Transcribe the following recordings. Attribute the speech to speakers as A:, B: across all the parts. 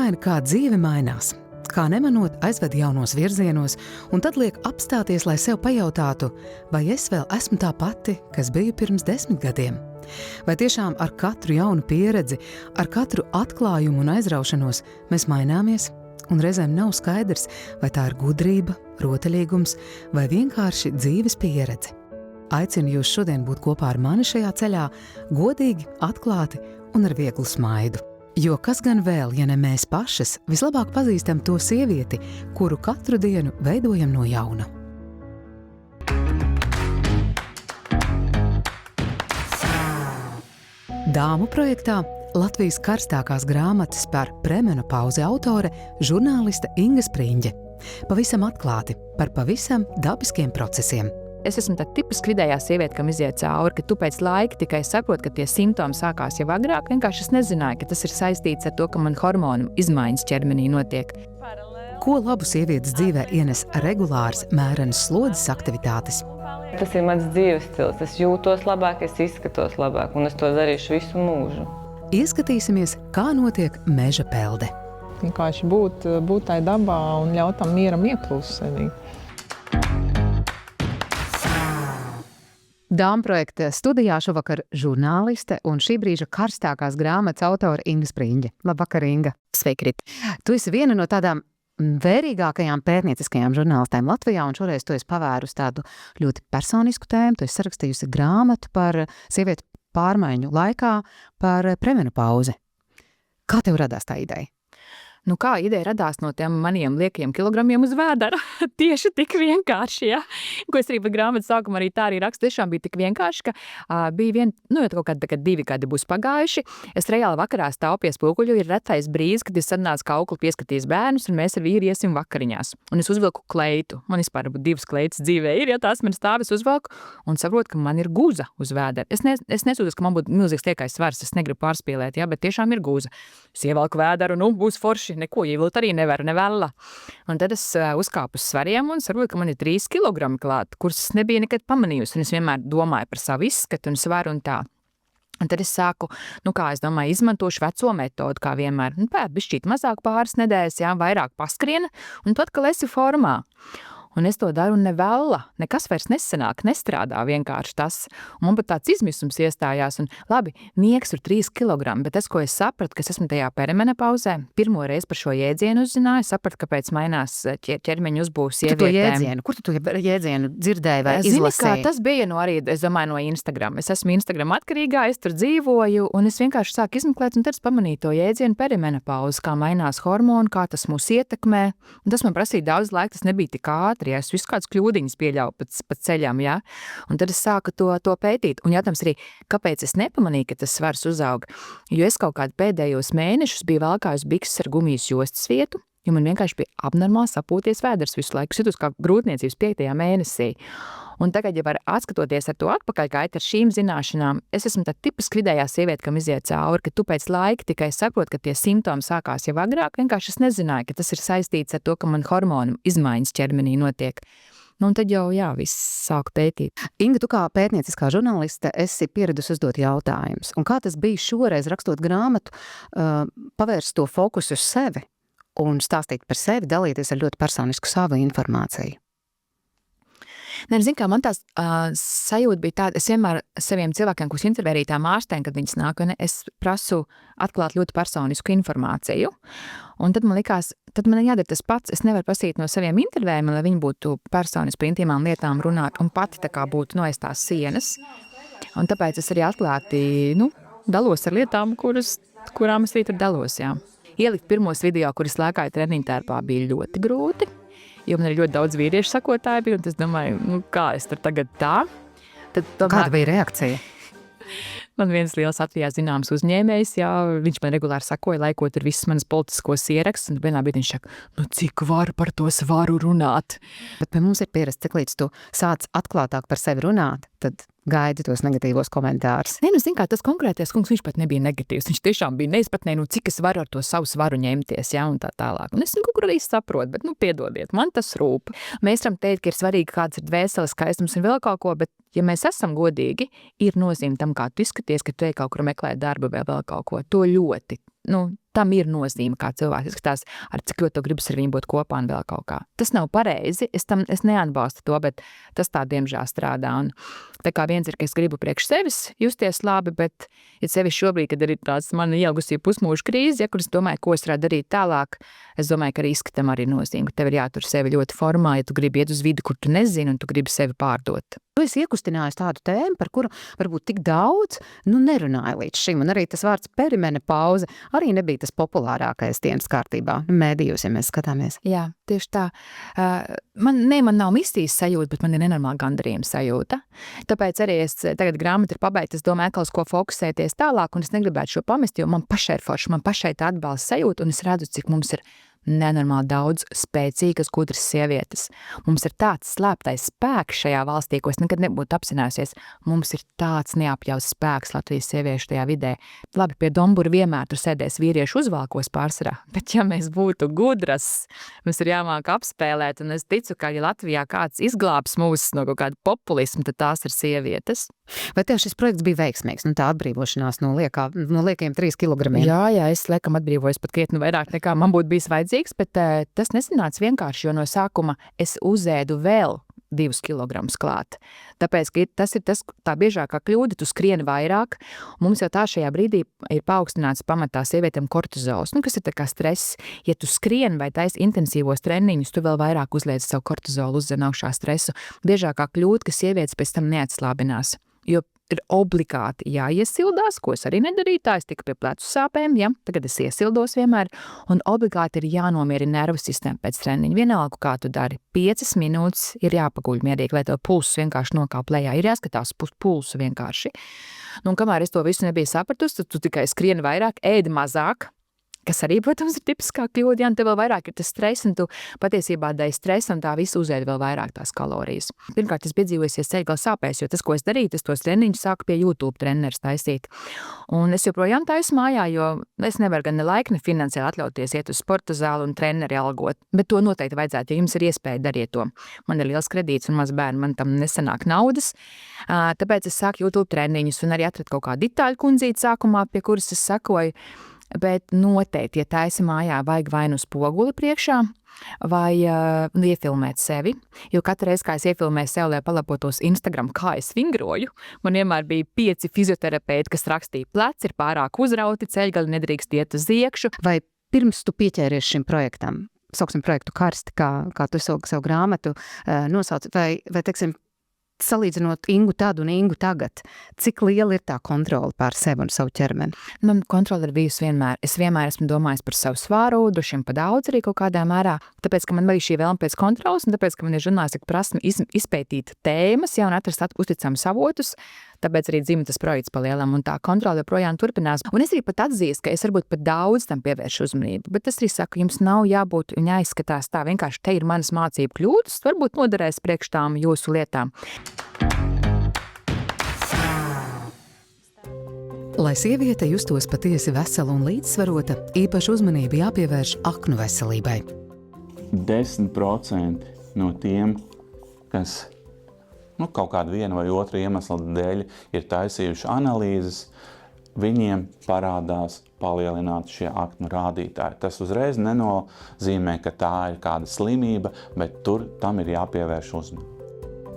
A: Nemaina, kā dzīve mainās, kā nemanot aizved jaunos virzienos, un tad liek apstāties, lai sev pajautātu, vai es vēl esmu tā pati, kas biju pirms 10 gadiem. Vai tiešām ar katru jaunu pieredzi, ar katru atklājumu un aizraušanos mēs maināmies, un reizēm nav skaidrs, vai tā ir gudrība, rotaļīgums vai vienkārši dzīves pieredze. Aicinu jūs šodien būt kopā ar mani šajā ceļā, godīgi, atklāti un ar vieglu smaidu. Jo kas gan vēl, ja ne mēs pašas, vislabāk pazīstam to sievieti, kuru katru dienu veidojam no jauna. Dāmu projektā Latvijas karstākās grāmatas par premenopauzi autore žurnāliste Inga Spriņģe. Pavisam atklāti par pavisam dabiskiem procesiem.
B: Es esmu tā tipiski vidējā sieviete, kam iziet cauri, ka tu pēc laika tikai saproti, ka tie simptomi sākās jau agrāk. Vienkārši es nezināju, ka tas ir saistīts ar to, ka man hormonu izmaiņas ķermenī notiek.
A: Ko labu sievietes dzīvē ienes regulārs mērenas slodzes aktivitātes?
C: Tas ir mans dzīves stils. Es jūtos labāk, es izskatos labāk, un es to darīšu visu mūžu.
A: Ieskatīsimies, kā notiek meža pelde.
D: Vienkārši būt tai dabā un ļaut tam mieram ieplūst sevī.
A: Dāmu projekta studijā šovakar žurnāliste un šī brīža karstākās grāmatas autore Inga Spriņģe. Labvakar, Inga.
B: Sveiki, Rit.
A: Tu esi viena no tādām vērīgākajām pētnieciskajām žurnālistēm Latvijā, un šoreiz tu esi pavērus tādu ļoti personisku tēmu. Tu esi sarakstījusi grāmatu par sievietu pārmaiņu laikā par premenopauzi. Kā tev radās tā ideja?
B: Nu kā ideja radās no tiem maniem liekiem kilogramiem uz vēdera? Tieši tik vienkārši, ja? Ko es arī par grāmatu sākumu arī tā arī rakstu. Tiešām bija tik vienkārši, ka bija jau kaut kādi 2 gadi būs pagājuši. Es reāli vakarā stāvu pie spoguļu, ir retais brīdis, kad es atnācu kaukli pieskatījis bērnus, un mēs ar vīru iesim vakariņās. Un es uzvilku kleitu. Man vispār 2 kleitas dzīvē ir, ja tās man stāvis uzvelku, un saprotu, ka man ir guza uz vēdera. Es nesūtos, ka man būtu milzīgs liekais svars, es negribu pārspīlēt, ja, bet tiešām ir guza. Es ievelku vēderu, būs forši. Neko ievilkt arī nevaru, nevella. Un tad es uzkāpu uz svariem un saprotu, ka man ir 3 kilogrami klāt, kurus es nebija nekad pamanījusi. Un es vienmēr domāju par savu izskatu un svaru un tā. Un tad es sāku, es domāju, izmantošu veco metodu, kā vienmēr. Pēc bišķīt mazāk pāris nedēļas, vairāk paskriena, un tu atkal esi formā. Un es to daru un nevella. Nekas vairs nesanāk, nestrādā vienkārši tas. Un man pat tāds izmisums iestājās. Un labi, miegs ir 3 kilogrami, bet tas, ko es sapratu, ka es esmu tajā perimenopauzē, pirmo reizi par šo jēdzienu uzzināju, sapratu, kāpēc mainās ķermeņa uzbūves sievietēm.
A: Kur tu jēdzienu dzirdēji vai
B: Zini,
A: izlasēji?
B: Tas bija arī, es domāju, no Instagram. Es esmu Instagram atkarīgā, es tur dzīvoju, un es vienkārši sāku izmeklēt, un tad es pamanīju to jēdzienu perimenopauzi, kā mainās hormoni, kā tas mūs ietekmē. Un tas man prasīja daudz laika, tas nebija tik ātri. Ja, es visu kādas kļūdiņas pieļauju pa ceļam, ja? Un tad es sāku to pētīt. Un jautājums arī, kāpēc es nepamanīju, ka tas svars uzauga? Jo es kaut kādu pēdējos mēnešus biju valkājusi bikses ar gumijas jostas vietu, jo man vienkārši bija abnormāli sapūties vēders visu laiku. Situs kā grūtniecības 5. mēnesī. Un tagad, ja var atskatoties ar to atpakaļ, kā ar šīm zināšanām, es esmu tā tipiski vidējā sieviete, kam iziet cauri, ka tu pēc laika tikai saproti, ka tie simptomi sākās jau agrāk. Vienkārši es nezināju, ka tas ir saistīts ar to, ka man hormonu izmaiņas ķermenī notiek. Un tad jau, viss sāku pētīt.
A: Inga, tu kā pētnieciskā žurnāliste esi pieradusi uzdot jautājumus. Un kā tas bija šoreiz rakstot grāmatu, pavērst to fokusu uz sevi un stāstīt par sevi, dalīties ar ļoti personisku savu informāciju?
B: Zinu, kā man tās sajūta bija tāda, es vienmēr saviem cilvēkiem, kurus intervēju tām ārstēm, kad viņas nāk, es prasu atklāt ļoti personisku informāciju. Un tad man likās, tad man jādara tas pats, es nevaru prasīt no saviem intervējumiem, lai viņi būtu personiski par intīmām lietām runāt, un pati tā kā būtu aiz tās sienas. Un tāpēc es arī atklāti, dalos ar lietām, kurām es arī tur dalos, jā. Ielikt pirmos video, kuras lēkāju treniņu tērpā, bija ļoti grūti. Jo man ir ļoti daudz vīriešu sakotāji bija, un es domāju, kā es tur tagad tā?
A: Kāda bija reakcija?
B: Man viens liels Latvijā zināms uzņēmējs, viņš man regulāri sakoja, laikot ar visus manas politiskos ierakstus, un vienā brīdī viņš saka, cik var par to svaru runāt?
A: Bet pie mums ir pierasts, cik līdz tu sāc atklātāk par sevi runāt, tad gaidi tos negatīvos komentārus.
B: Zini kā, tas konkrētais kungs, viņš pat nebija negatīvs. Viņš tiešām bija neizpratnē, cik es varu ar to savu svaru ņemties, un tā tālāk. Un es kaut kur arī saprotu, bet, piedodiet, man tas rūp. Mēs varam teikt, ka ir svarīgi, kāds ir dvēseles skaistums un vēl kaut ko, bet, ja mēs esam godīgi, ir nozīme tam, kā tu izskaties, ka tu ej kaut kur meklēt darbu vai vēl kaut ko. To ļoti, tam ir nozīme, kā cilvēks izskatās, ar cik ļoti gribas ar viņu būt kopā un vēl kaut kā. Tas nav pareizi, es neatbalstu to, bet tas tā diemžēl strādā. Un tā kā viens ir, ka es gribu priekš sevis justies labi, bet ja sevišķi šobrīd, kad ir tāds man ielgusī pusmūža krīze, ja, kur es domāju, ko es varētu darīt tālāk, es domāju, ka arī izskatam arī nozīme. Tev ir jātur sevi ļoti formā, ja tu gribi iet uz vidi, kur tu nezini, un tu gribi sevi pārdot.
A: Tu esi iekustinājis tādu tēmu, par kuru varbūt tik daudz nerunāja līdz šim, un arī tas vārds perimenopauze arī nebija tas populārākais dienas kārtībā mēdījos, ja mēs skatāmies.
B: Jā, tieši tā. Man nav mistīs sajūta, bet man ir nenormāla gandarījuma sajūta. Tāpēc arī es tagad grāmatu ir pabeigta, es domāju, atkal uz ko fokusēties tālāk, un es negribētu šo pamest, jo man pašai ir forši, man pašai tā atbalsta sajūta, un es redzu, cik mums ir nenormāli daudz spēcīgas, gudras sievietes. Mums ir tāds slēptais spēks šajā valstī, ko es nekad nebūtu apzinājusies. Mums ir tāds neapjaus spēks Latvijas sieviešu tajā vidē. Labi, pie Dombura vienmēr tur sēdēs vīriešu uzvalkos pārsvarā, bet ja mēs būtu gudras, mums ir jāmāk apspēlēt, un es ticu, ka ja Latvijā kāds izglābs mūs no kaut kāda populisma, tad tās ir sievietes.
A: Vai tev šis projekts bija veiksmīgs? Tā atbrīvošanās no liekiem 3 kilogramiem?
B: Jā, es laikam atbrīvojos pat krietni vairāk nekā man būtu bijis vajadzīgs, bet tas nesanāca vienkārši, jo no sākuma es uzēdu vēl 2 kilogramus klāt. Tāpēc, ka tas ir tā biežākā kļūda, tu skrieni vairāk. Mums jau tā šajā brīdī ir paaugstināts pamatā sievietēm kortizols, kas ir tā kā stress. Ja tu skrieni vai taisi intensīvos treniņus, tu vēl vairāk uzliec savu kortizolu, uzdzen augšā stresu. Biežākā kļūda, ka sievietes pēc tam neatslābinās, jo ir obligāti jāiesildās, ko es arī nedarīju, tā es tiku pie plecu sāpēm, ja, tagad es iesildos vienmēr, un obligāti ir jānomierina nervu sistēma pēc treniņa. Vienalga, kā tu dari, 5 minūtes ir jāpaguļ mierīgi, lai tev pulss vienkārši nokāp lejā, ir jāskatās pulsu vienkārši. Un kamēr es to visu nebiju sapratusi, tad tu tikai skrieni vairāk, ēdi mazāk, kas arī, protams, ir tipiskā kļūda, ja, un tev vēl vairāk ir tas stress, un tu patiesībā dēļ stresa un tā visu uzēdi vēl vairāk tās kalorijas. Pirmkārt, es piedzīvojusies ceļgala sāpēs, jo tas, ko es darīju, tas tos treniņus sāku pie YouTube treneris taisīt. Un es joprojām taisu mājā, jo es nevaru gan ne laika, ne finansiāli atļauties iet uz sporta zāli un treneri algot, bet to noteikti vajadzētu, ja jums ir iespēja dariet to. Man ir liels kredīts un maz bērni, man tam nesanāk naudas, tāpēc es sāku YouTube treniņus un arī atradu kaut kādu itāļu kundzīti sākumā, pie kuras es sekoju. Bet noteikti, ja taisi mājā, vajag vai nu spoguli priekšā, vai iefilmēt sevi, jo katru reizi, kā es iefilmēju sev, lai palapotos Instagram, kā es vingroju, man vienmēr bija 5 fizioterapeiti, kas rakstīja pleci, ir pārāk uzrauti, ceļgali nedrīkst iet uz iekšu.
A: Vai pirms tu pieķēries šim projektam, sauksim projektu Karsti, kā tu savu grāmatu nosauc, vai teiksim, salīdzinot Ingu tad un Ingu tagad, cik liela ir tā kontrole pār sevi un savu ķermeni?
B: Man kontrole ir bijusi vienmēr. Es vienmēr esmu domājis par savu svāru, droši vien pa daudz arī kaut kādā mērā, tāpēc, ka man bija šī vēlme pēc kontrolas un tāpēc, ka man ir žurnālistika prasme izpētīt tēmas, ja, un atrast uzticamus avotus, tāpēc arī dzima tas projekts pa lielam, un tā kontrole joprojām turpinās. Un es arī pat atzīstu, ka es varbūt pat daudz tam pievēršu uzmanību, bet es arī saku, jums nav jābūt un jāizskatās tā, vienkārši te ir manas mācību kļūdas, varbūt noderēs priekš tām jūsu lietām.
A: Lai sieviete justos patiesi vesela un līdzsvarota, īpaši uzmanība jāpievērš aknu veselībai.
E: 10% no tiem, kas kaut kādu vienu vai otru iemeslu dēļ ir taisījuši analīzes, viņiem parādās palielināti šie aknu rādītāji. Tas uzreiz nenozīmē, ka tā ir kāda slimība, bet tam ir jāpievērš uzmanība.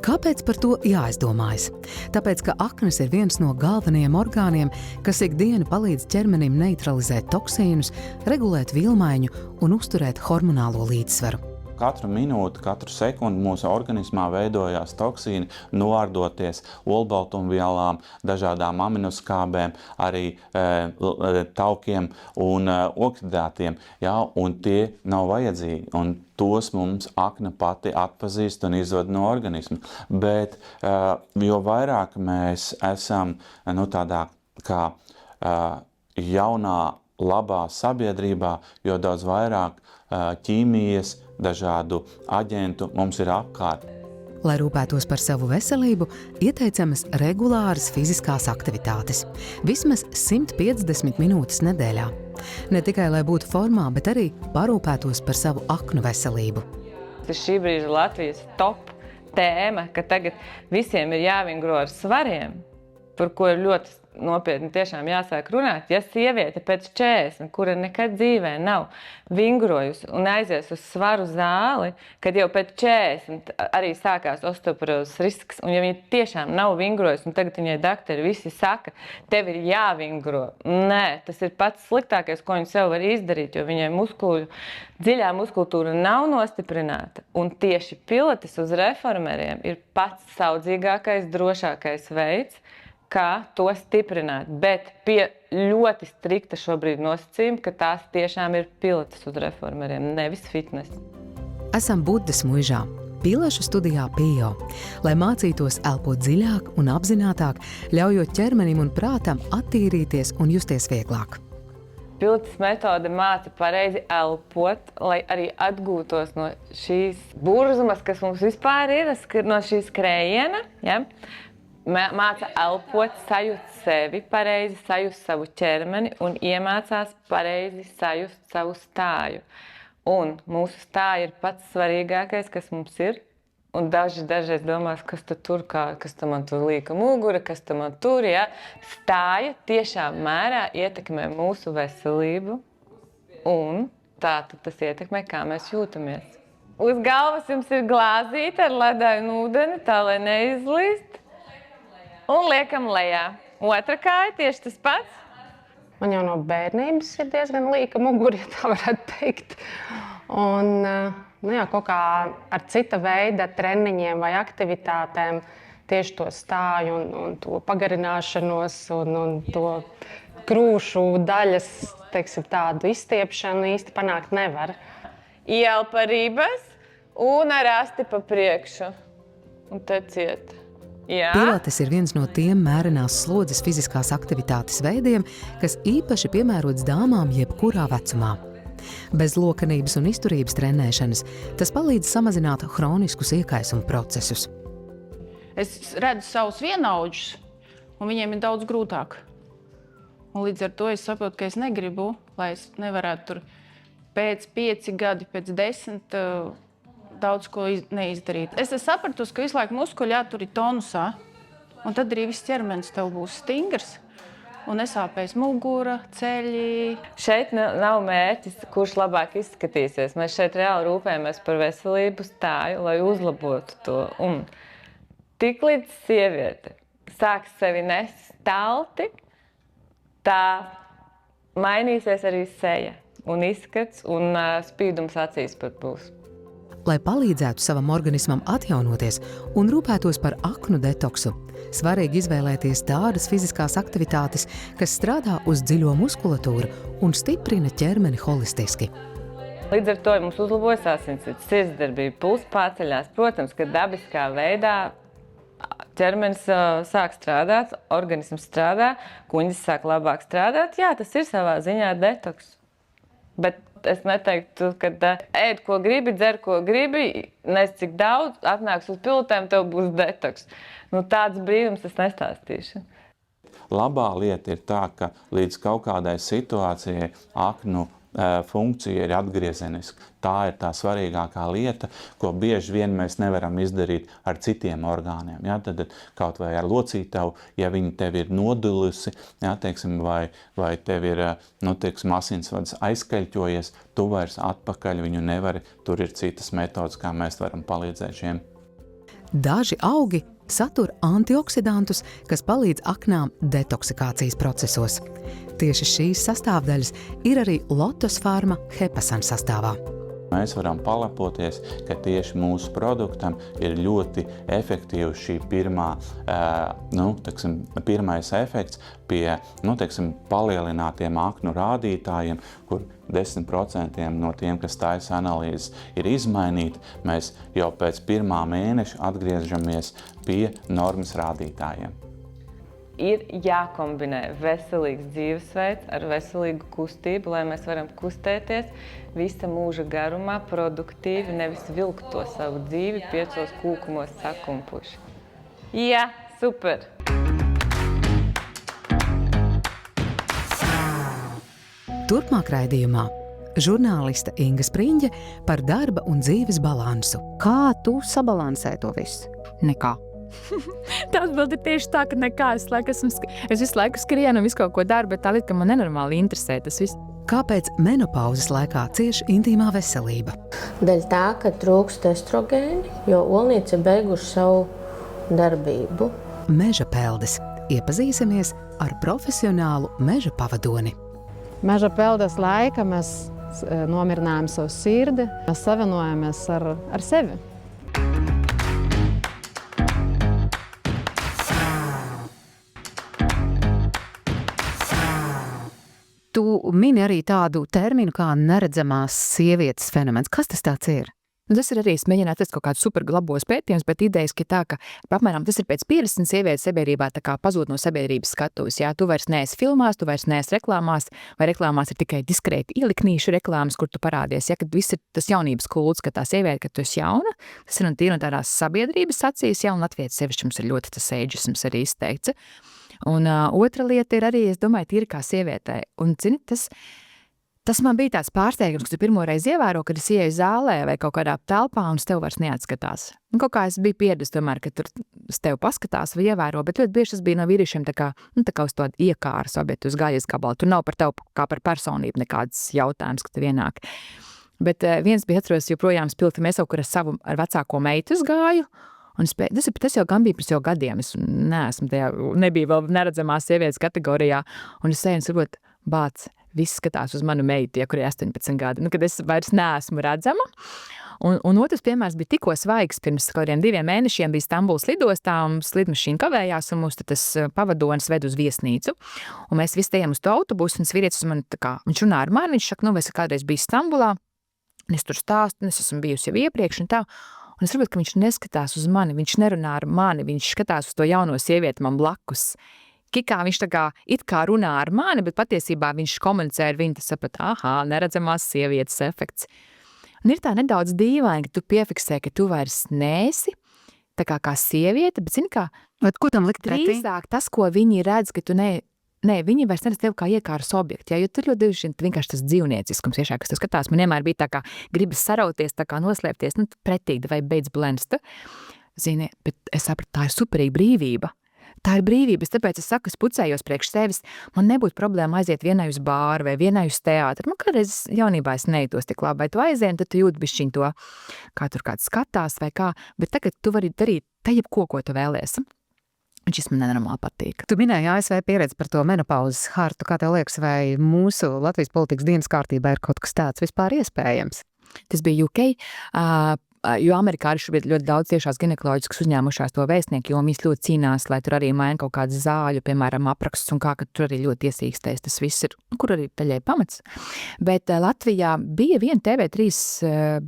A: Kāpēc par to jāaizdomājas? Tāpēc, ka aknas ir viens no galvenajiem orgāniem, kas ikdienu palīdz ķermenim neutralizēt toksīnus, regulēt vielmaiņu un uzturēt hormonālo līdzsvaru.
E: Katru minūti, katru sekundi mūsu organismā veidojās toksīni, noārdoties olbaltumvielām, dažādām aminoskābēm, arī taukiem un oksidātiem, un tie nav vajadzīgi. Un tos mums akna pati atpazīst un izved no organisma. Bet jo vairāk mēs esam tādā kā jaunā, labā sabiedrībā, jo daudz vairāk ķīmijas, dažādu aģentu mums ir apkārt.
A: Lai rūpētos par savu veselību, ieteicamas regulāras fiziskās aktivitātes. Vismaz 150 minūtes nedēļā. Ne tikai, lai būtu formā, bet arī parūpētos par savu aknu veselību.
C: Tas ir šī brīža Latvijas top tēma, ka tagad visiem ir jāvingro ar svariem. par ko ir ļoti nopietni tiešām jāsāk runāt. Ja sieviete pēc 40, kura nekad dzīvē nav vingrojusi un aizies uz svaru zāli, kad jau pēc 40 arī sākās osteoporozes risks, un ja viņa tiešām nav vingrojusi, un tagad viņai doktori visi saka, tev ir jāvingro. Nē, tas ir pats sliktākais, ko viņa sev var izdarīt, jo viņai dziļā muskultūra nav nostiprināta, un tieši pilates uz reformeriem ir pats saudzīgākais, drošākais veids, kā to stiprināt, bet pie ļoti strikta šobrīd nosacījuma, ka tās tiešām ir pilates uz reformeriem, nevis fitness.
A: Esam Budas muižā, Pīlāšu studijā PIO, lai mācītos elpot dziļāk un apzinātāk, ļaujot ķermenim un prātam attīrīties un justies vieglāk.
C: Pilates metode māca pareizi elpot, lai arī atgūtos no šīs burzmas, kas mums vispār ir, no šīs skrējiena, ja? Māca elpot, sajust sevi pareizi, sajust savu ķermeni un iemācās pareizi sajust savu stāju. Un mūsu stāja ir pats svarīgākais, kas mums ir. Un dažreiz domās, kas tur man tur līka mugura, kas man tur, ja? Stāja tiešām mērā ietekmē mūsu veselību un tātad tas ietekmē, kā mēs jūtamies. Uz galvas jums ir glāzīte ar ledainu ūdeni, tā lai neizlīst. Un liekam lejā. Otra kāja tieši tas pats.
F: Man jau no bērnības ir diezgan līka mugura, ja tā varētu teikt. Un kaut kā ar cita veida treniņiem vai aktivitātēm tieši to stāju un to pagarināšanos un to krūšu daļas, teiksim, tādu izstiepšanu īsti panākt nevar.
C: Ielpa ribas un ar asti pa priekšu. Un teciet. Jā.
A: Pilates ir viens no tiem mērenās slodzes fiziskās aktivitātes veidiem, kas īpaši piemērots dāmām jebkurā vecumā. Bez lokanības un izturības trenēšanas tas palīdz samazināt hroniskus iekaisumu procesus.
G: Es redzu savus vienaudžus, un viņiem ir daudz grūtāk. Un līdz ar to es saprotu, ka es negribu, lai es nevarētu tur pēc 5 gadi, pēc 10 daudz ko neizdarīt. Es sapratu, ka visu laiku muskuļi jātur tonusā, un tad arī viss ķermenis tev būs stingrs, un nesāpēs mugura, ceļi.
C: Šeit nav mērķis, kurš labāk izskatīsies. Mēs šeit reāli rūpējamies par veselību stāju, lai uzlabotu to. Un tiklīdz sieviete sāks sevi nest stalti, tā mainīsies arī seja un izskats, un spīdums acīs pat būs.
A: Lai palīdzētu savam organismam atjaunoties un rūpētos par aknu detoksu, svarīgi izvēlēties tādas fiziskās aktivitātes, kas strādā uz dziļo muskulatūru un stiprina ķermeni holistiski.
C: Līdz ar to mums uzlabojas asinsrites, sirdsdarbība, pulss pārceļās. Protams, ka dabiskā veidā ķermenis sāk strādāt, organisms strādā, kuņģis sāk labāk strādāt. Jā, tas ir savā ziņā detoks. Bet es neteiktu, ka ēd, ko gribi, dzer, ko gribi, nes cik daudz, atnāks uz pilotēm, tev būs detoks. Tāds brīvums es nestāstīšu.
E: Labā lieta ir tā, ka līdz kaut kādai situācijai aknu funkcija ir atgriezeniska. Tā ir tā svarīgākā lieta, ko bieži vien mēs nevaram izdarīt ar citiem orgāniem. Ja? Tad kaut vai ar locītavu, ja viņi tev ir nodulusi, ja, teiksim, vai tev ir asinsvads aizkaļķojies, tu vairs atpakaļ viņu nevari. Tur ir citas metodas, kā mēs varam palīdzēt šiem.
A: Daži augi satur antioksidantus, kas palīdz aknām detoksikācijas procesos. Tieši šīs sastāvdaļas ir arī Lotus Pharma Hepasan sastāvā.
E: Mēs varam palepoties, ka tieši mūsu produktam ir ļoti efektīvs šī pirmais efekts pie palielinātiem aknu rādītājiem, kur 10% no tiem, kas taisa analīzes, ir izmainīti. Mēs jau pēc 1. mēneša atgriežamies pie normas rādītājiem.
C: Ir jākombinē veselīgs dzīvesveids ar veselīgu kustību, lai mēs varam kustēties visa mūža garumā produktīvi, nevis vilkt to savu dzīvi 5 kūkumos sakumpuši. Jā, super!
A: Turpmāk raidījumā žurnāliste Inga Spriņģe par darba un dzīves balansu.
B: Kā tu sabalansē to visu? Nekā. Tā atbilde ir tieši tā, ka nekā es visu laiku skrienu un visu kaut ko daru, bet tā lieta, ka man nenormāli interesē tas viss.
A: Kāpēc menopauzes laikā cieš intīmā veselība?
H: Dēļ tā, ka trūkst estrogēni, jo olnīca ir beiguši savu darbību.
A: Meža peldes. Iepazīsimies ar profesionālu meža pavadoni.
F: Meža peldes laika mēs nomirinājam savu sirdi, mēs savienojamies ar sevi.
A: Tu mini arī tādu terminu kā neredzamās sievietes fenomens. Kas tas tāds ir?
B: Tas ir arī, es mēģināju atrast kaut kāds superglabos pētījums, bet idejas, ka tā, ka apmēram tas ir pēc 50 sievietes sabiedrībā tā kā pazūd no sabiedrības skatuves. Jā, tu vairs neesi filmās, tu vairs neesi reklāmās, vai reklāmās ir tikai diskrēti ieliknīšu reklāmas, kur tu parādies. Ja, kad viss ir tas jaunības kults, ka tā sieviete, ka tu esi jauna, tas ir un tīri no tādās sabiedrības acīs, ja, un latvietis sevišķi mums ir ļoti tas eidžisms arī izteikts. Un otra lieta ir arī, es domāju, tīri kā sievietei. Un, zini, tas man bija tāds pārsteigums, ka tu pirmo reizi ievēro, kad es ieeju zālē vai kaut kādā telpā un es tev vairs neatskatās. Un kaut kā es biju pieradusi tomēr, ka tur es tev paskatās vai ievēro, bet ļoti bieži tas bija no vīriešiem tā kā uz to iekāras objektu, uz gaļas gabalu. Tur nav par tev kā par personību nekāds jautājums, ka tev ienāk. Bet viens bija atceros joprojām spilti, mēs kaut kur ar vecāko meitu gāju. Un tas jau gan bija pirms jau gadiem. Es nebija vēl neredzamās sievietes kategorijā. Un es eju un saprotu, bāc, viss skatās uz manu meitu, ja kur ir 18 gadi. Kad es vairs neesmu redzama. Un otrs piemērs bija tikko svaigs. Pirms kaut kādiem 2 mēnešiem bija Stambulas lidostā un lidmašīna kavējās un mūs tas pavadonis ved uz viesnīcu. Un mēs visi ejam uz to autobusu un vīrietis uz mani viņš runā ar mani, viņš saka, es kādreiz biju Stambulā. Un es tur stāstu, un es esmu bijusi jau iepriekš un tā. Un es saprotu, ka viņš neskatās uz mani, viņš nerunā ar mani, viņš skatās uz to jauno sievieti man blakus. Kikā viņš tā kā it kā runā ar mani, bet patiesībā viņš komunicē ar viņu, tas saprata, neredzamās sievietes efekts. Un ir tā nedaudz dīvaini, ka tu piefiksē, ka tu vairs neesi tā kā sieviete, bet zini kā,
A: ko tam likt pretī?
B: Drīzāk tas, ko viņi redz, ka tu viņi vairs neredz tevi kā iekāras objektu, jo tur ļoti vienkārši tas dzīvnieciskums iešā, kas tu skatās. Man vienmēr bija tā kā gribas sarauties, tā kā noslēpties, pretīgi vai beidz blenst. Zini, bet es sapratu, tā ir superīga brīvība. Tā ir brīvības, tāpēc es saku, es pucējos priekš sevis, man nebūtu problēma aiziet vienai uz bāru vai vienai uz teātri. Man kādreiz jaunībā es nejūtos tik labi, vai tu aizien, tad tu jūti bišķiņ to, kā tur kāds skatās vai kā, bet tagad tu vari darīt te jebko, ko tu vēlies. Un šis man nenormāli patīk.
A: Tu minēji ASV pieredzi par to menopauzes hartu. Kā tev liekas, vai mūsu Latvijas politikas dienas kārtībā ir kaut kas tāds vispār iespējams?
B: Tas bija UK, jo Amerikā arī šobrīd ļoti daudz tiešās ginekoloģiskas uzņēmušās to vēstnieku, jo viņas ļoti cīnās, lai tur arī maina kaut kādas zāļu, piemēram, aprakstus un kā, ka tur arī ļoti iesīkstēs. Tas viss ir, kur arī taļai pamats. Bet Latvijā bija viena TV3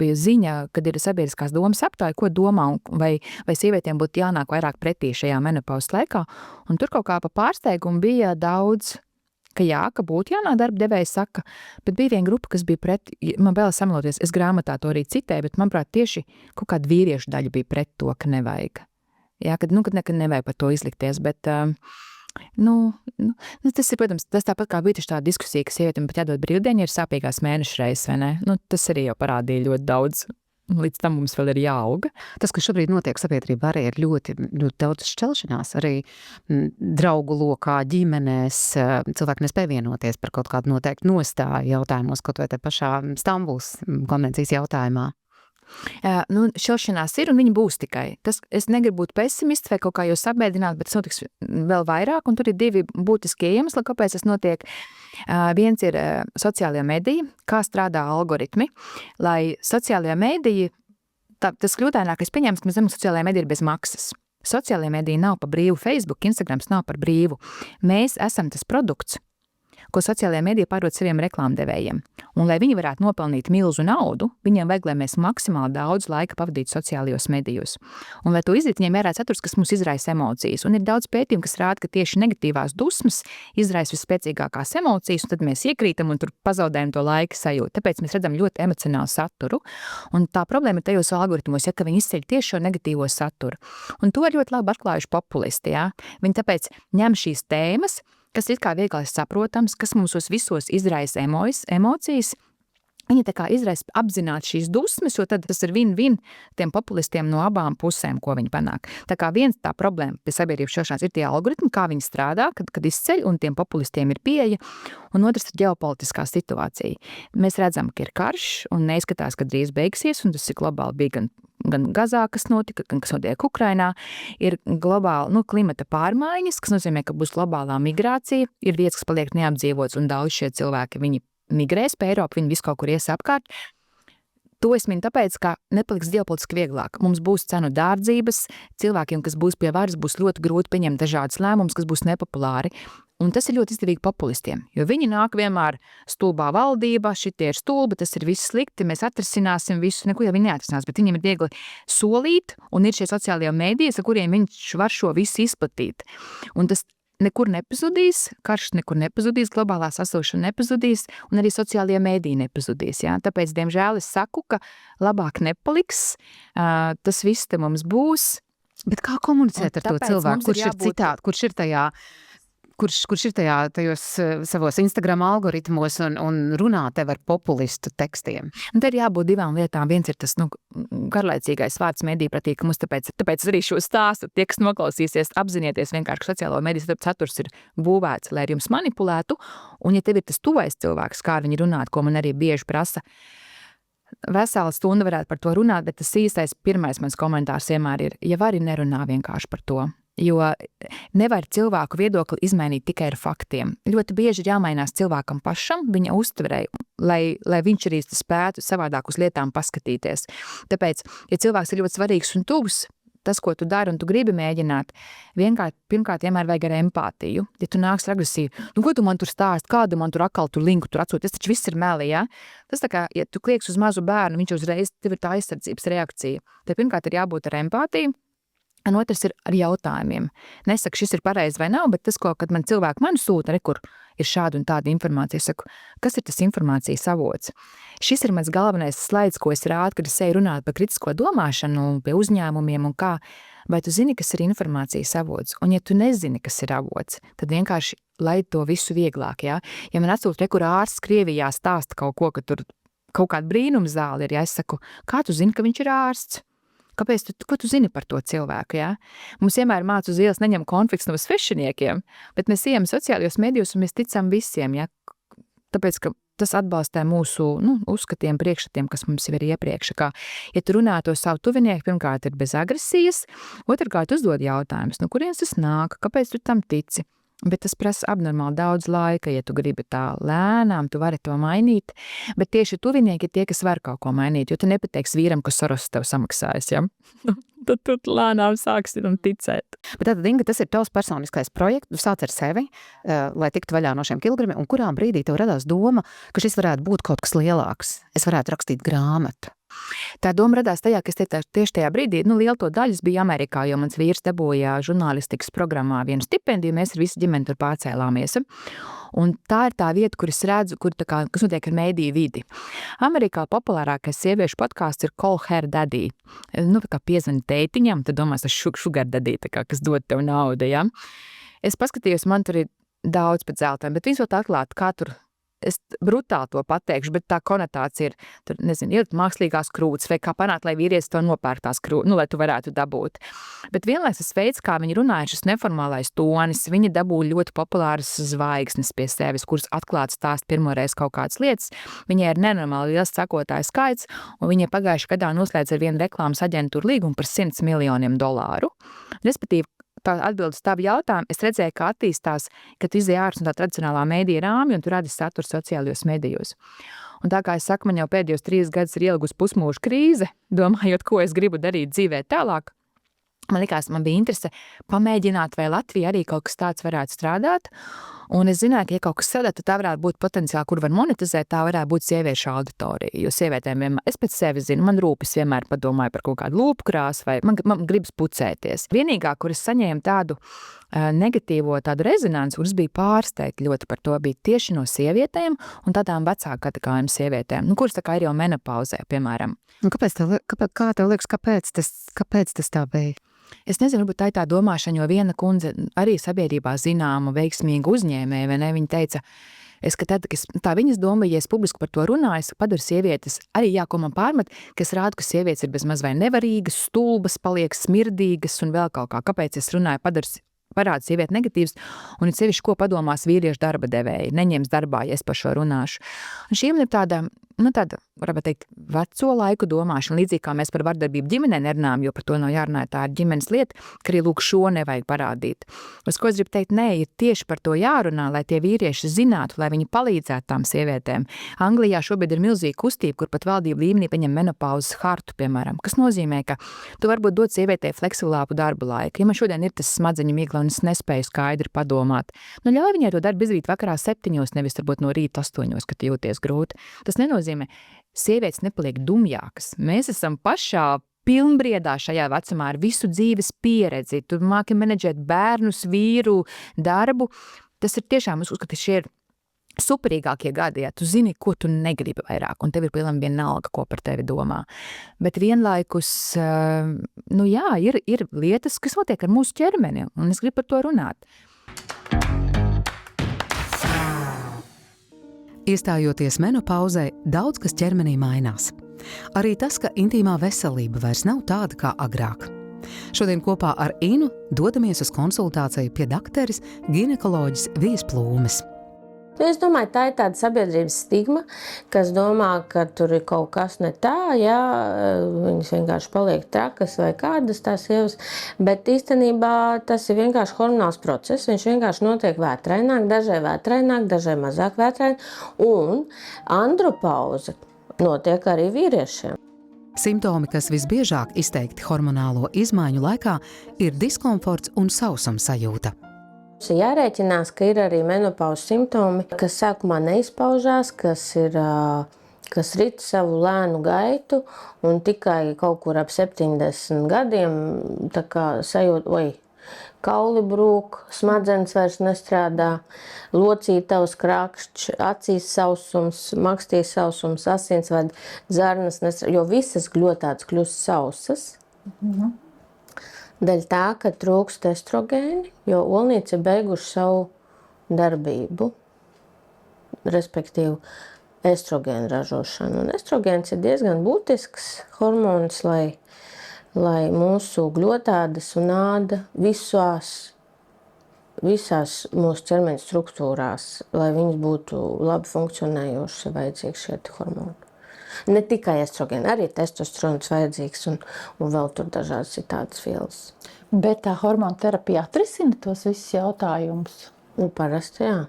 B: bija ziņa, kad ir sabiedriskās domas aptāja, ko domā, vai sievietēm būtu jānāk vairāk pretī šajā menopauzes laikā. Un tur kaut kā pa pārsteigumu bija daudz, ka būtu jānāk darba devēja saka, bet bija viena grupa, kas bija pret, man vēl samaloties, es grāmatā to arī citēju, bet manuprāt tieši kaut kāda vīriešu daļa bija pret to, ka nevajag. Jā, kad nevajag par to izlikties, bet, tas ir, protams, tas tāpat kā bija tieši tā diskusija, ka sievietēm pat jādod brīvdieni, ir sāpīgās mēneša reizes, vai ne? Tas arī jau parādīja ļoti daudz. Līdz tam mums vēl ir jāauga.
A: Tas, kas šobrīd notiek sabiedrībā, arī ir ļoti daudz šķelšanās. Arī draugu lokā, ģimenēs cilvēki nespēja vienoties par kaut kādu noteiktu nostāju jautājumos, kaut vai te pašā Stambulas konvencijas jautājumā.
B: Šķelšanās ir un viņi būs tikai. Es negribu būt pesimists vai kaut kā jau sabēdināt, bet tas notiks vēl vairāk, un tur ir 2 būtiskie iemesli, kāpēc tas notiek. Viens ir sociālajie mediji, kā strādā algoritmi, lai sociālajie mediji, tas kļūdainākais pieņēmums, ka mēs zinām, sociālajie mediji ir bez maksas. Sociālajie mediji nav par brīvu, Facebook, Instagrams nav par brīvu. Mēs esam tas produkts, ko sociālajā medijā pārdod saviem reklāmdevējiem. Un, lai viņi varētu nopelnīt milzu naudu, viņiem vajag, lai mēs maksimāli daudz laika pavadītu sociālajos medijos. Un, lai to izdarītu, viņiem jārāda saturs, kas mums izraisa emocijas. Un ir daudz pētījumu, kas rāda, ka tieši negatīvās dusmas izraisa visspēcīgākās emocijas, un tad mēs iekrītam un tur pazaudējam to laika sajūtu. Tāpēc mēs redzam ļoti emocionālu saturu. Un tā problēma ir tajos algoritmos, ka viņi izceļ tieši šo negatīvo saturu. Un to ir ļoti labi atklājuši populisti. Ja? Viņi tāpēc ņem šīs tēmas, kas ir kā vieglāk saprotams, kas mums visos izraisa emocijas, Viņi tā kā izraisa apzināti šīs dusmas, jo tad tas ir win-win tiem populistiem no abām pusēm, ko viņi panāk. Tā kā viens tā problēma pie sabiedrības šķelšanās ir tie algoritmi, kā viņi strādā, kad izceļ, un tiem populistiem ir pieeja, un otrs ir ģeopolitiskā situācija. Mēs redzam, ka ir karš, un neizskatās, ka drīz beigsies, un tas ir globāli bija gan Gazā, kas notika, gan kas notiek Ukrainā, ir globāli klimata pārmaiņas, kas nozīmē, ka būs globālā migrācija, ir vietas, kas paliek neapdzīvots, un daudz šie cilvēki, viņi migrēs pa Eiropu, viņi visu kaut kur ies apkārt. To es minu tāpēc, ka nepaliks ģeopolitiski vieglāk. Mums būs cenu dārdzības, cilvēkiem, kas būs pie varas, būs ļoti grūti pieņemt dažādas lēmumus, kas būs nepopulāri. Un tas ir ļoti izdevīgi populistiem, jo viņi nāk vienmēr stulbā valdībā, šitie ir stulbi, tas ir viss slikti, mēs atrisināsim visu, neko jau viņi neatrisinās, bet viņiem ir viegli solīt, un ir šie sociālajie mēdīji, ar kuriem viņš var šo visu izplatīt. Un tas nekur nepazudīs, karš nekur nepazudīs, globālā sasilšana nepazudīs, un arī sociālajie mēdīji nepazudīs. Ja? Tāpēc, diemžēl, es saku, ka labāk nepaliks, tas viss te mums būs.
A: Bet kā komunicēt ar to cilvēku, kurš ir tajā tajos savos Instagram algoritmos un runā tev ar populistu tekstiem?
B: Un te ir jābūt divām lietām. Viens ir tas garlaicīgais vārds medijpratīgums, tāpēc arī šo stāstu tie, kas noklausīsies, apzinieties vienkārši sociālo mediju saturs ir būvēts, lai ar jums manipulētu, un ja tev ir tas tuvais cilvēks, kā viņi runāt, ko man arī bieži prasa, vesela stunda varētu par to runāt, bet tas īstais pirmais mans komentārs vienmēr ir, ja vari nerunā vienkārši par to. Jo nevar cilvēku viedokli izmainīt tikai ar faktiem. Ļoti bieži ir jāmainās cilvēkam pašam, viņa uztverei, lai viņš arī spētu savādāk uz lietām paskatīties. Tāpēc, ja cilvēks ir ļoti svarīgs un tuvs, tas, ko tu dari un tu gribi mēģināt, pirmkārt vienmēr vajag ar empātiju. Ja tu nāks agresīvi, ko tu man tur stāst, kādu man tur atkal tur linku tur atsūt, tas taču viss ir meli, ja? Tas tā kā, ja tu klieks uz mazu bērnu, viņš uzreiz, tev ir tā aizsardzības reakcija. Te pirmkārt ir jābūt ar empātiju. Un otrs ir ar jautājumiem. Nesaku, šis ir pareizi vai nav, bet tas, kad man cilvēki mani sūta, kur ir šāda un tāda informācija, es saku, kas ir tas informācijas avots? Šis ir mans galvenais slaids, ko es rādu, kad es eju runāt par kritisko domāšanu, pie uzņēmumiem un kā. Vai tu zini, kas ir informācijas avots? Un ja tu nezini, kas ir avots, tad vienkārši laid to visu vieglāk, ja? Ja man atsūta, kur ārsts Krievijā stāsta kaut ko, ka tur kaut kāda brīnuma zāle ir, ja es saku, kā tu zini, ka viņš ir ārsts? Kāpēc ko tu zini par to cilvēku, ja? Mums vienmēr māca uz ielas neņem konflikts no svešiniekiem, bet mēs ejam sociālajos medijos un mēs ticam visiem, ja? Tāpēc, ka tas atbalstē mūsu uzskatiem, priekšstatiem, kas mums jau ir iepriekš. Kā, ja tu runā to savu tuvinieku, pirmkārt ir bez agresijas, otrkārt uzdod jautājumus, no kurienes tas nāk, kāpēc tu tam tici? Bet tas prasa abnormāli daudz laika, ja tu gribi tā lēnām, tu vari to mainīt, bet tieši tuvinieki ir tie, kas var kaut ko mainīt, jo tu nepateiks vīram, ka Soros tev samaksājas, ja? Tad tu lēnām sāksi ticēt.
A: Bet tātad, Inga, tas ir tavs personiskais projekts, tu sāc ar sevi, lai tiktu vaļā no šiem kilogramiem, un kurā brīdī tev radās doma, ka šis varētu būt kaut kas lielāks, es varētu rakstīt grāmatu?
B: Tā doma radās tajā, ka es tieši tajā brīdī, lielu to daļas bija Amerikā, jo mans vīrs dabūja žurnālistikas programmā vienu stipendiju, mēs ar visu ģimeni tur pārcēlāmies. Un tā ir tā vieta, kur es redzu, kas notiek ar mēdīju vidi. Amerikā populārākais sieviešu podkāsts ir Call Her Daddy. Kā piezvani teitiņam, tad domās ar sugar daddy, kas dod tev naudu, ja? Es paskatījos, man tur ir daudz pēc zeltiem, bet viņas vēl tā atklāt, kā tur. Es brutāli to pateikšu, bet tā konotācija ir, tur, nezinu, ielikt mākslīgās krūtis, vai kā panākt, lai vīrietis to nopērtās krūtis, lai tu varētu dabūt. Bet vienlaiks tas veids, kā viņi runāja, šis neformālais tonis, viņi dabūja ļoti populāras zvaigznes pie sevis, kuras atklāt stāst pirmoreiz kaut kādas lietas. Viņai ir nenormāli liels sekotāju skaits, un viņa pagājušajā gadā noslēdz ar vienu reklāmas aģentūru līgumu par $100 miljoniem. Respektīvi, tā atbildes tavu jautājumu, es redzēju, kā attīstās, kad tu izēj ārpus no tā tradicionālā mēdīja rāmja un tu radi saturu sociālajos medijos. Un tā kā es saku, man jau pēdējos 3 gadus ir ielgusi pusmūža krīze, domājot, ko es gribu darīt dzīvē tālāk. Man likās, man bija interese pamēģināt, vai Latvija arī kaut kas tāds varētu strādāt. Un es zināju, ka, ja kaut kas strādā, tad tā varētu būt potenciāli, kur var monetizēt, tā varētu būt sieviešu auditorija. Jo sievietēm vienmēr, es pēc sevis zinu, man rūpes vienmēr padomāju par kaut kādu lūpu krāsu, vai man gribas pucēties. Vienīgā, kur es saņēmu tādu negatīvo tādu rezonanci, kuras bija pārsteigti ļoti par to, bija tieši no sievietēm un tādām vecāku kategoriju sievietēm, kuras tā kā ir jau menopauzē, piemēram.
A: Un kā tev liekas, kāpēc tas tā bija?
B: Es nezinu, varbūt tā ir tā domāšana, jo viena kundze arī sabiedrībā zināma veiksmīga uzņēmēja, vai ne? Viņa teica, ka tā viņas doma, ja es publiski par to runāju, es padaru sievietes, arī ko man pārmet, kas rāda, ka sievietes ir bezmaz vai nevarīgas, stulbas, paliek smirdīgas un vēl kaut kā. Kāpēc es runāju, parāda sievieti negatīvs, un ir sevišķi, ko padomās vīriešu darba devēji, neņems darbā, ja es par šo runāšu. Un šī ir tāda, varētu teikt, veco laiku domāšana, līdzīgi kā mēs par vardarbību ģimenē nerunājam, jo par to nav jārunā, tā ir ģimenes lieta, ka arī lūk šo nevajag parādīt. Uz ko es gribu teikt, nē, ir tieši par to jārunā, lai tie vīrieši zinātu, lai viņi palīdzētu tām sievietēm. Anglijā šobrīd ir milzīga kustība, kur pat valdība līmenī pieņem menopauzes hartu, piemēram, kas nozīmē, ka tu varbūt dod sievietei fleksibilāku darba laiku. Ja man šodien ir tas smadzeņu migla un es nespēju skaidri padomāt, ļauj viņai to darbu izdarīt vakarā 7, nevis varbūt no rīta 8, kad jūties grūti. Tas nenozīmē, sievietes nepaliek dumjākas. Mēs esam pašā pilnbriedā šajā vecumā ar visu dzīves pieredzi. Tu māki menedžēt bērnus, vīru, darbu. Tas ir tiešām, es uzskatu, šie ir superīgākie gadi, ja tu zini, ko tu negribi vairāk, un tev ir pilnīgi vienalga, ko par tevi domā. Bet vienlaikus, ir lietas, kas notiek ar mūsu ķermeni, un es gribu par to runāt.
A: Iestājoties menopauzē, daudz kas ķermenī mainās. Arī tas, ka intīmā veselība vairs nav tāda kā agrāk. Šodien kopā ar Inu dodamies uz konsultāciju pie dakteres ginekoloģis Vijas Plūmes.
H: Es domāju, tā ir tāda sabiedrības stigma, kas domā, ka tur ir kaut kas ne tā, viņas vienkārši paliek trakas vai kādas tās sievas, bet īstenībā tas ir vienkārši hormonāls process, viņš vienkārši notiek vētraināk, dažai mazāk vētraināk, un andropauze notiek arī vīriešiem.
A: Simptomi, kas visbiežāk izteikti hormonālo izmaiņu laikā, ir diskomforts un sausuma sajūta.
H: Jārēķinās, ka ir arī menopauzes simptomi, kas sākumā neizpaužās, kas rit savu lēnu gaitu, un tikai kaut kur ap 70 gadiem tā kā sajūta, kauli brūk, smadzenes vairs nestrādā, locītavas krakšķis, acīs sausums, makstīs sausums, asinsvadu zarnas nestrādā, jo visas gļotādes kļūst sausas. Daļa tā, ka trūkst estrogēni, jo olnīca ir beiguši savu darbību, respektīvi estrogēnu ražošanu. Un estrogēns ir diezgan būtisks hormons, lai mūsu gļotādes un āda visās mūsu ķermeņa struktūrās, lai viņas būtu labi funkcionējošas, ir vajadzīgs šie hormoni. Ne tikai estrogēni, arī testosterons vajadzīgs un vēl tur dažādas citādas vielas.
G: Bet tā hormona terapija atrisina tos visus jautājumus?
H: Parasti, jā.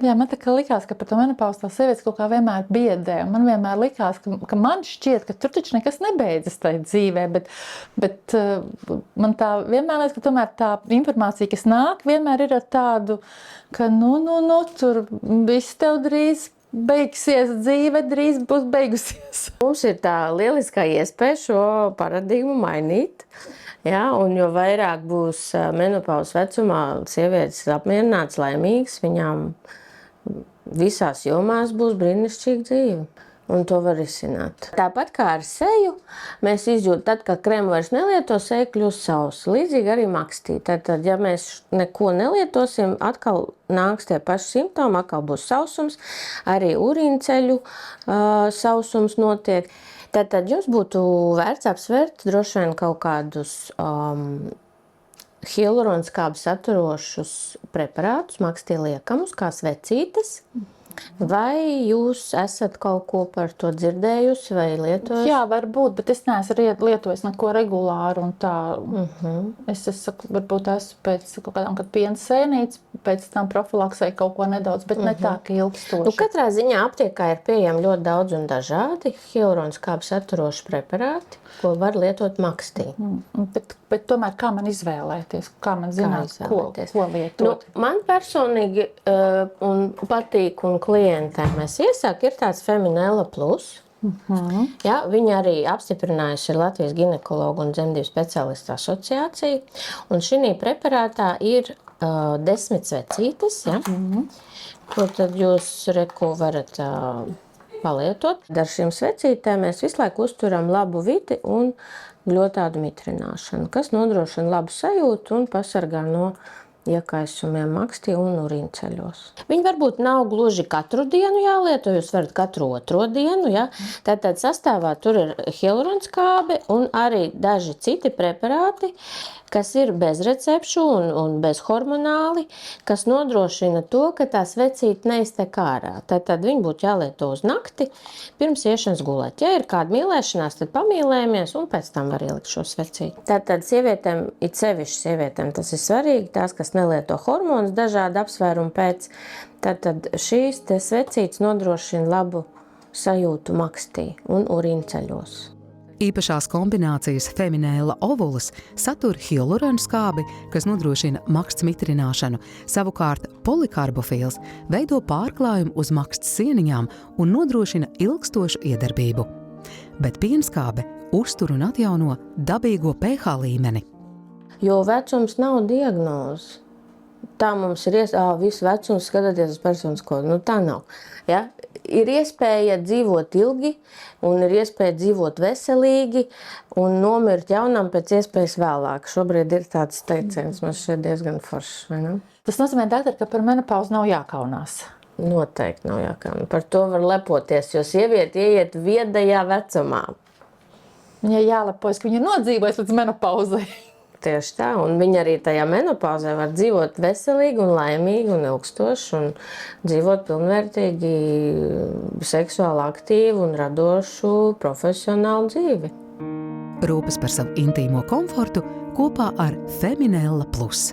G: Jā, man tā kā likās, ka par to menopauzi tā sievietes kaut kā vienmēr biedē. Man vienmēr likās, ka man šķiet, ka tur taču nekas nebeidzas tajā dzīvē, bet man tā vienmēr liekas, ka tomēr tā informācija, kas nāk, vienmēr ir ar tādu, ka tur viss tev drīz beigsies, dzīve drīz būs beigusies.
H: Mums ir tā lieliskā iespēja šo paradigmu mainīt. Ja, un jo vairāk būs menopauzes vecumā sievietes apmierināts, laimīgs, viņām visās jomās būs brīnišķīga dzīve. Un to var risināt. Tāpat kā ar seju, mēs izjūtam, tad, kad krēmu vairs nelieto, seja kļūst sausa. Līdzīgi arī makstī. Tad, ja mēs neko nelietosim, atkal nāks tie paši simptomi, atkal būs sausums, arī urīnceļu sausums notiek. Tad jums būtu vērts apsvērt droši vien kaut kādus hialuronskābi saturošus preparātus, makstī liekamus, kā svecītes. Vai jūs esat kaut ko par to dzirdējusi vai lietojusi?
G: Jā, varbūt, bet es neesmu lietojis neko regulāru un tā. Es saku, varbūt esmu pēc kaut kādām, kad piena sēnītes, pēc tam profilaksē kaut ko nedaudz, bet ne tā, ka ilgstoši.
H: Katrā ziņā aptiekā ir pieejami ļoti daudz un dažādi hialuronskābi saturoši preparāti, ko var lietot makstī.
G: Bet tomēr kā man izvēlēties? Kā man zināt, ko lietot?
H: Man personīgi patīk un klientiem mēs iesāku, ir tāds Feminella Plus. Ja, viņa arī apstiprinājusi ir Latvijas ginekologu un dzemdību speciālistu asociācija. Un šī preparātā ir 10 svecītes, ja, ko tad jūs varat palietot. Ar šīm svecītēm mēs visu laiku uzturam labu vidi un gļotādu mitrināšanu, kas nodrošina labu sajūtu un pasargā no iekaisumiem makstī un urīnceļos. Viņi varbūt nav gluži katru dienu jālieto, jūs varat katru otro dienu, ja? Tātad sastāvā tur ir hialuronskābe un arī daži citi preparāti, kas ir bez recepšu un bez hormonāli, kas nodrošina to, ka tā svecīte neiztek ārā. Tad viņi būtu jālieto uz nakti, pirms iešanas gulēt. Ja ir kāda mīlēšanās, tad pamīlējamies un pēc tam var ielikt šo svecīti. Tātad sievietēm, it sevišķi sievietēm, tas ir svarīgi, tās, kas nelieto hormonus dažādu apsvērumu pēc, tad šīs te svecītes nodrošina labu sajūtu makstī un urīnceļos.
A: Īpašās kombinācijas feminēla ovulas satur hialuronskābi, kas nodrošina maksts mitrināšanu. Savukārt polikarbofīls veido pārklājumu uz maksts sieniņām un nodrošina ilgstošu iedarbību. Bet pienskābe uztur un atjauno dabīgo pH līmeni.
H: Jo vecums nav diagnoze. Tā mums ir visu vecumu skatoties uz personisko. Tā nav. Ja? Ir iespēja dzīvot ilgi un ir iespēja dzīvot veselīgi un nomirt jaunam pēc iespējas vēlāk. Šobrīd ir tāds teiciens, man šeit diezgan foršs, vai ne?
I: Tas nozīmē, doktor, ka par menopauzu nav jākaunās.
H: Noteikti nav jākaunās. Par to var lepoties, jo sieviete ieiet viedajā vecumā.
I: Viņai jālepojas, ka viņa ir nodzīvojusi līdz menopauzai.
H: Tieši tā, un viņa arī tajā menopauzē var dzīvot veselīgi un laimīgi un ilgstoši un dzīvot pilnvērtīgi, seksuāli aktīvu un radošu profesionālu dzīvi.
A: Rūpes par savu intīmo komfortu kopā ar Feminella Plus.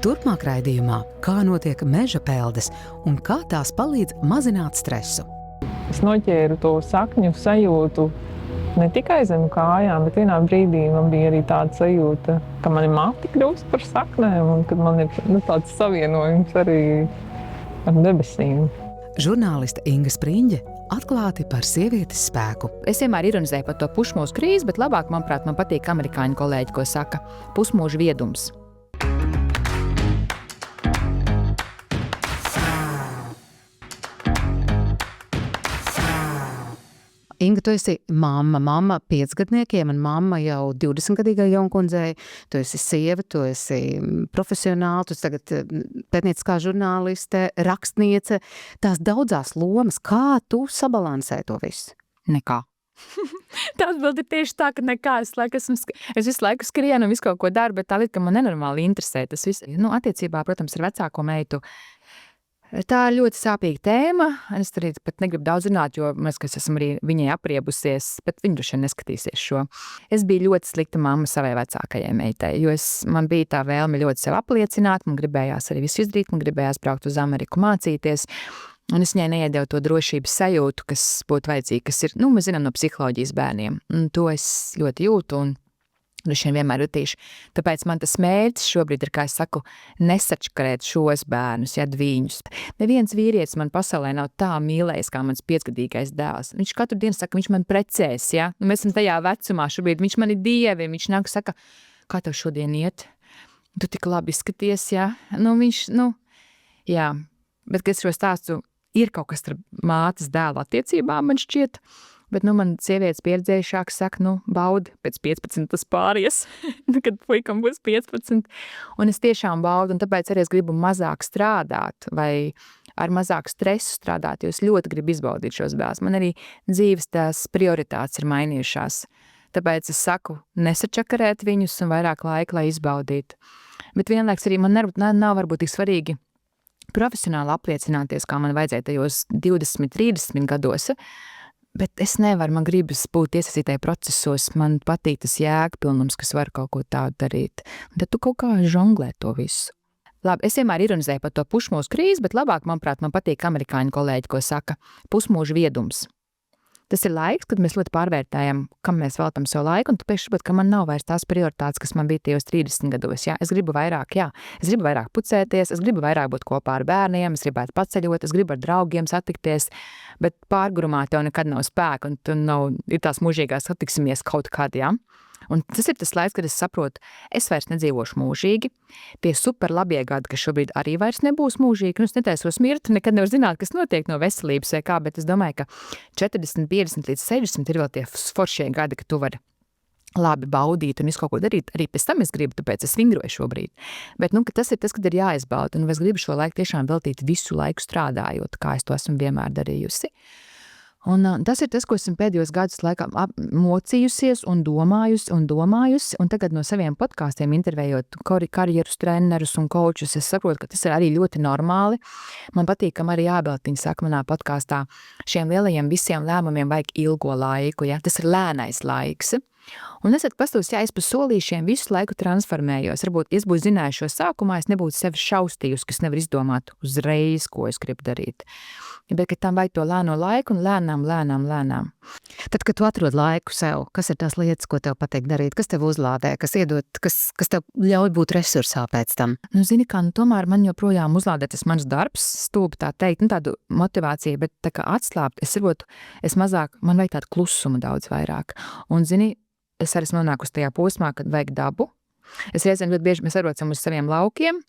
A: Turpmāk raidījumā, kā notiek meža peldes un kā tās palīdz mazināt stresu.
D: Es noķēru to sakņu sajūtu ne tikai zem kājām, bet vienā brīdī man bija arī tāda sajūta, ka mani mati kļūst par saknēm un kad man ir tāds savienojums arī ar debesīm.
A: Žurnāliste Inga Spriņģe atklāti par sievietes spēku.
B: Es vienmēr ironizēju par to pusmūžu krīzi, bet labāk, manuprāt, man patīk amerikāņu kolēģi, ko saka pusmūžu viedums.
A: Inga, tu esi mamma 5-gadniekiem un mamma jau 20-gadīgai jaunkundzei. Tu esi sieva, tu esi profesionāli, tu esi tagad pētnieciskā žurnāliste, rakstniece. Tās daudzās lomas, kā tu sabalansē to visu?
B: Nekā. Tā atbilde ir tieši tā, ka nekā. Es visu laiku skrienu un visu kaut ko daru, bet tā lieta, ka man nenormāli interesē tas viss. Attiecībā, protams, ar vecāko meitu. Tā ir ļoti sāpīga tēma. Es arī pat negribu daudz runāt, jo es esmu arī viņai apriebusies, bet viņa droši vien neskatīsies šo. Es biju ļoti slikta mamma savai vecākajai meitai, jo man bija tā vēlme ļoti sev apliecināt, man gribējās arī visu izdarīt, man gribējās braukt uz Ameriku mācīties, un es viņai neiedevu to drošības sajūtu, kas būtu vajadzīga, kas ir, mēs zinām no psiholoģijas bērniem, un to es ļoti jūtu, un droši vien vienmēr jutīšu. Tāpēc man tas mērķis šobrīd ir, kā es saku, nesačkarēt šos bērnus, dviņus. Neviens vīrietis man pasaulē nav tā mīlējis, kā mans 5-gadīgais dēls. Viņš katru dienu saka, viņš man precēs, Mēs esam tajā vecumā šobrīd, viņš man ir dievi, viņš nāk saka, kā tev šodien iet? Tu tik labi izskaties, Bet, kad es šo stāstu, ir kaut kas ar mātes dēla attiecībām, man šķiet, bet, man sievietes pieredzējušāk saka, baudi, pēc 15 tas pāries, kad puikam būs 15. Un es tiešām baudu, un tāpēc arī es gribu mazāk strādāt vai ar mazāk stresu strādāt, jo es ļoti gribu izbaudīt šos bērnus. Man arī dzīves tās prioritātes ir mainījušās. Tāpēc es saku, nesačakarēt viņus un vairāk laika, lai izbaudītu. Bet vienlaiks arī man nav varbūt tik svarīgi profesionāli apliecināties, kā man vajadzēja tajos 20, 30 gados, bet es nevaru, man gribas būt iesaistītai procesos, man patīk tas jēgpilnums, kas var kaut ko tādu darīt. Un tad tu kaut kā žonglē to visu. Labi, es vienmēr ironizēju par to pusmūžu krīzi, bet labāk, manuprāt, man patīk amerikāņu kolēģi, ko saka pusmūžu viedums. Tas ir laiks, kad mēs ļoti pārvērtējam, kam mēs veltam savu laiku, un tu pēkšņi saproti, ka man nav vairs tās prioritātes, kas man bija tajos 30 gados. Es gribu vairāk, es gribu vairāk pucēties, es gribu vairāk būt kopā ar bērniem, es gribētu paceļot, es gribu ar draugiem satikties, bet pārgurumā tev nekad nav spēka, un ir tās mūžīgās satiksimies kaut kad, Un tas ir tas laiks, kad es saprotu, es vairs nedzīvošu mūžīgi. Tie super labie gadi, kas šobrīd arī vairs nebūs mūžīgi, un es netaisos mirt, nekad nevar zināt, kas notiek no veselības vai kā, bet es domāju, ka 40, 50 līdz 60 ir vēl tie foršie gadi, ka tu vari labi baudīt un visu kaut ko darīt. Arī pēc tam es gribu, tāpēc es vingroju šobrīd. Bet tas ir tas, kad ir jāizbauda, un es gribu šo laiku tiešām veltīt visu laiku strādājot, kā es to esmu vienmēr darījusi. Un tas ir tas, ko esmu pēdējos gadus laikā mocījusies un domājusi, un tagad no saviem podkāstiem intervējot karjerus trenerus un kočus, es saprotu, ka tas ir arī ļoti normāli. Man patīk, ka Marija Ābeltiņa saka manā podkāstā, šiem lielajiem visiem lēmumiem vajag ilgo laiku, ja? Tas ir lēnais laiks. Un esat pastos, ja es pa solīšiem visu laiku transformējos. Varbūt, ja es būtu zinājuši šo sākumā, es nebūtu sevi šaustījusi, kas nevar izdomāt uzreiz, ko es gribu darīt. Bet, ka tam vajag to lēno laiku un lēnām.
A: Tad, kad tu atrod laiku sev, kas ir tās lietas, ko tev patīk darīt, kas tev uzlādē, kas iedod, kas tev ļauj būt resursā pēc tam?
B: Zini kā, tomēr man joprojām uzlādē tas mans darbs, stūbi tā teikt, tādu motivāciju, bet tā kā atslābt, man vajag tādu klusumu daudz vairāk. Un, zini, es arī esmu nonākusi tajā posmā, kad vajag dabu. Es reizēm ļoti bieži mēs arocam uz saviem laukiem.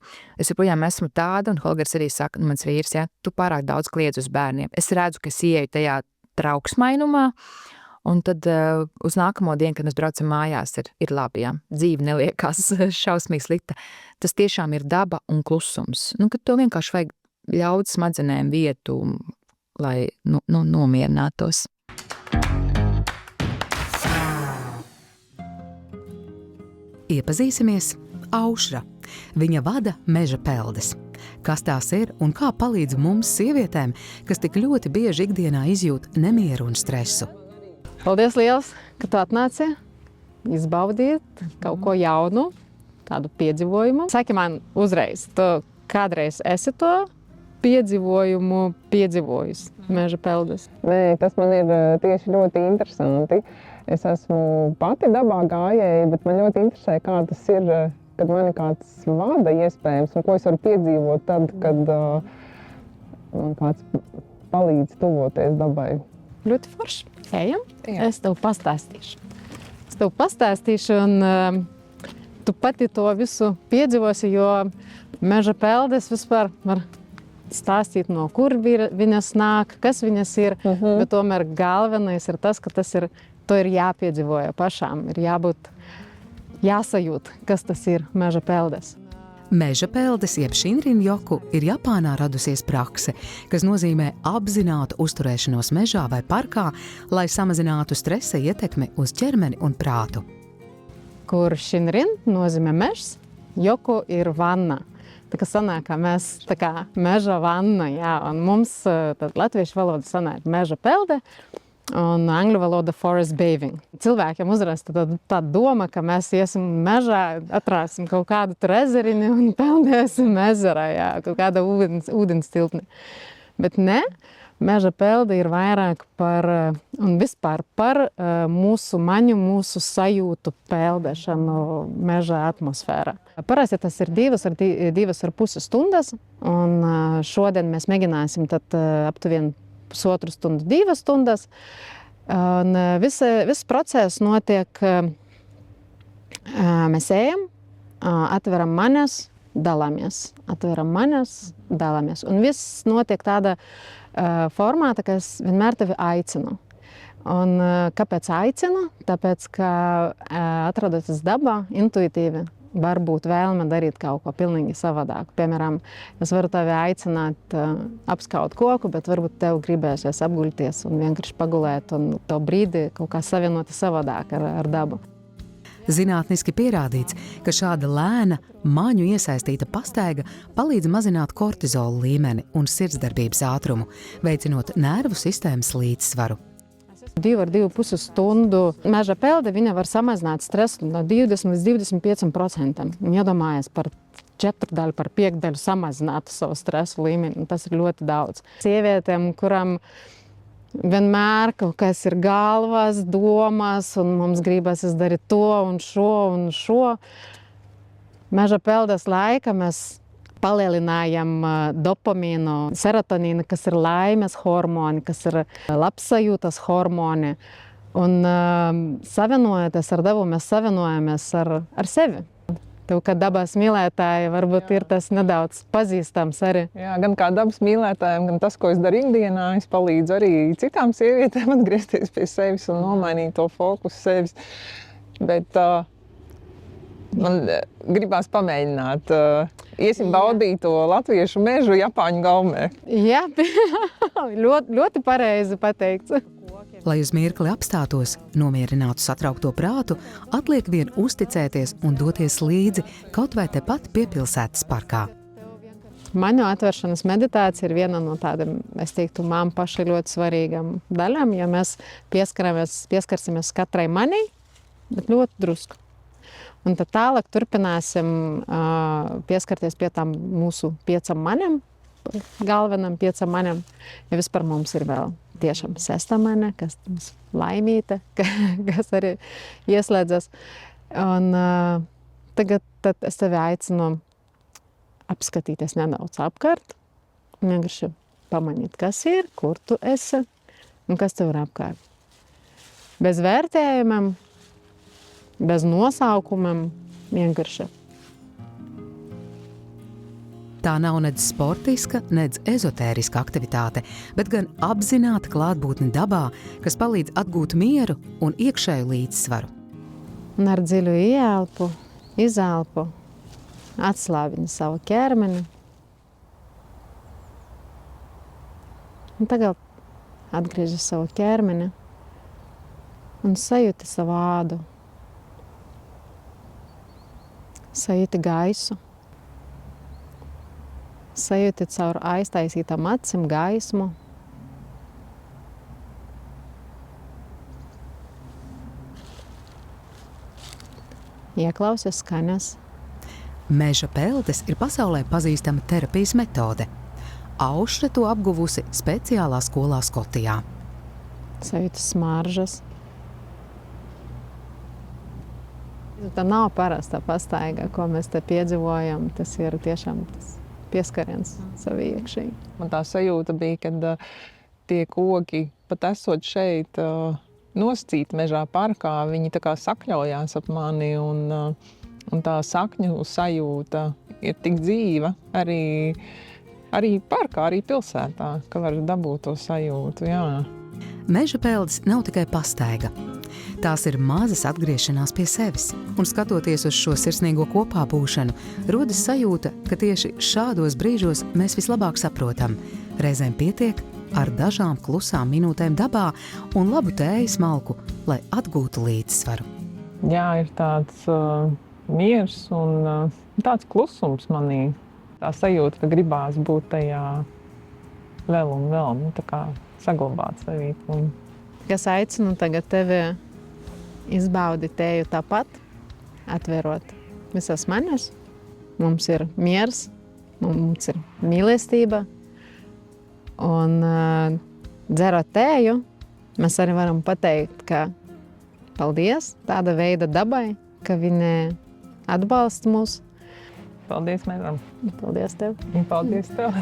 B: Es joprojām esmu tāda, un Holgers arī saka, mans vīrs, ja, tu pārāk daudz kliedz uz bērniem. Es redzu, ka es ieeju tajā trauksmainumā, un tad uz nākamo dienu, kad mēs braucam mājās, ir labi, ja. Dzīve neliekās šausmīgi slikta. Tas tiešām ir daba un klusums. Kad to vienkārši vajag ļaut smadzenēm vietu, lai nomierinātos.
A: Iepazīsimies Aušra. Viņa vada Meža peldes. Kas tās ir un kā palīdz mums sievietēm, kas tik ļoti bieži ikdienā izjūt nemieru un stresu?
F: Paldies liels, ka tu atnāci, izbaudiet kaut ko jaunu, tādu piedzīvojumu. Saki man uzreiz, tu kādreiz esi to piedzīvojumu piedzīvojis Meža peldes?
D: Nē, tas man ir tieši ļoti interesanti. Es esmu pati dabā gājēja, bet man ļoti interesē, kā tas ir, kad mani kāds vada iespējams, un ko es varu piedzīvot tad, kad man kāds palīdz tuvoties dabai.
F: Ļoti forši. Ejam? Jā. Es tev pastāstīšu, un tu pati to visu piedzīvosi, jo Meža peldes vispār var stāstīt, no kur viņas nāk, kas viņas ir, bet tomēr galvenais ir tas, ka to ir jāpiedzīvoja pašām, ir jāsajūt, kas tas ir Meža peldes.
A: Meža peldes, jeb Shinrin-joku, ir Japānā radusies prakse, kas nozīmē apzinātu uzturēšanos mežā vai parkā, lai samazinātu stresa ietekmi uz ķermeni un prātu.
F: Kur Shinrin nozīmē mežs, joku ir vanna. Tā kā sanāk, ka mēs tā kā meža vanna, jā, un mums tad latviešu valoda sanāk meža pelde, un angļu valoda forest bathing. Cilvēkiem uzrast tā doma, ka mēs iesim mežā, atrāsim kaut kādu ezeriņu un peldēsim ezerā, jā, kaut kāda ūdens tilpne. Bet ne, Meža pelde ir vairāk par, un vispār par mūsu maņu, mūsu sajūtu peldēšanu meža atmosfērā. Parasti tas ir 2,5 stundas, un šodien mēs mēģināsim tad aptuveni 1,5 stundu, 2 stundas. Un viss process notiek, mēs ejam, atveram maņas, dalāmies. Un viss notiek tāda formāta, ka es vienmēr tevi aicinu. Un kāpēc aicinu? Tāpēc, ka atrodoties dabā, intuitīvi var būt vēlme darīt kaut ko pilnīgi savādāk. Piemēram, es varu tevi aicināt apskaut koku, bet varbūt tev gribēsies apguļties un vienkārši pagulēt un to brīdi kaut kā savienot savādāk ar dabu.
A: Zinātniski pierādīts, ka šāda lēna, maņu iesaistīta pastaiga palīdz mazināt kortizola līmeni un sirdsdarbības ātrumu, veicinot nervu sistēmas līdzsvaru.
F: 2,5 stundu meža pelde viņa var samazināt stresu no 20 līdz 25%. Iedomājies par 4, par 5 samazinātu savu stresu līmeni. Tas ir ļoti daudz. Sievietēm, kuram vienmēr kaut kas ir galvās, domās, un mums gribas izdarīt to un šo. Meža peldes laika mēs palielinājam dopamīnu, serotonīnu, kas ir laimes hormoni, kas ir labsajūtas hormoni. Un savienojoties ar dabu, mēs savienojamies ar sevi. Tev, kā dabas mīlētāji, varbūt ir tas nedaudz pazīstams arī.
D: Jā, gan kā dabas mīlētājiem, gan tas, ko es daru ikdienā, es palīdzu arī citām sievietēm atgriezties pie sevis un nomainīt to fokusu sevis. Bet man gribās pamēģināt. Iesim baudīt to latviešu mežu Japāņu gaumē.
F: Jā, ļoti pareizi pateikts.
A: Lai uz mirkli apstātos, nomierinātu satraukto prātu, atliek vien uzticēties un doties līdzi kaut vai tepat pie pilsētas parkā.
F: Maņu atveršanas meditācija ir viena no tādām, es teiktu, man pašai ļoti svarīgām daļām, ja mēs pieskarsimies katrai manī, bet ļoti drusku. Un tad tālāk turpināsim pieskarties pie tām mūsu 5 maņām, galvenam 5 maņām, ja vispār mums ir vēl tiešām 6. maņa, kas mums laimīta, kas arī ieslēdzas. Un tagad es tevi aicinu apskatīties nedaudz apkārt, vienkārši pamanīt, kas ir, kur tu esi un kas tev ir apkārt. Bez vērtējumiem, bez nosaukumiem, vienkārši.
A: Tā nav nedz sportiska, nedz ezotēriska aktivitāte, bet gan apzināta klātbūtne dabā, kas palīdz atgūt mieru un iekšēju līdzsvaru.
F: Un ar dziļu ieelpu, izelpu, atslābini savu ķermeni. Un tagad atgrieži savu ķermeni un sajūti savu ādu. Sajūti gaisu. Sajūti caur aiztaisītām acīm gaismu. Ieklausies skaņas.
A: Meža peldes ir pasaulē pazīstama terapijas metode. Aušre to apguvusi speciālā skolā Skotijā.
F: Sajūti smaržas. Tā nav parasta pastaiga, ko mēs te piedzīvojam. Tas ir tiešām tas pieskariens savi iekšēji.
D: Man tā sajūta bija, kad tie koki, pat esot šeit, noscīti mežā parkā, viņi tā kā sakļaujās ap mani, un tā sakņu sajūta ir tik dzīva arī parkā, arī pilsētā, ka var dabūt to sajūtu, jā.
A: Meža peldes nav tikai pastaiga. Tās ir mazas atgriešanās pie sevis, un skatoties uz šo sirsnīgo kopā būšanu, rodas sajūta, ka tieši šādos brīžos mēs vislabāk saprotam. Reizēm pietiek ar dažām klusām minūtēm dabā un labu tējas malku, lai atgūtu līdzsvaru.
D: Jā, ir tāds miers un tāds klusums manī. Tā sajūta, ka gribās būt tajā vēl un vēl, tā kā saglabāt sevī.
F: Es aicinu tagad tevi izbaudi tēju tāpat, atverot visas maņas. Mums ir miers, mums ir mīlestība. Un dzerot tēju, mēs arī varam pateikt, ka paldies tāda veida dabai, ka viņa atbalsta mūs.
D: Paldies, Mēram.
F: Paldies tev.
D: Un paldies tev.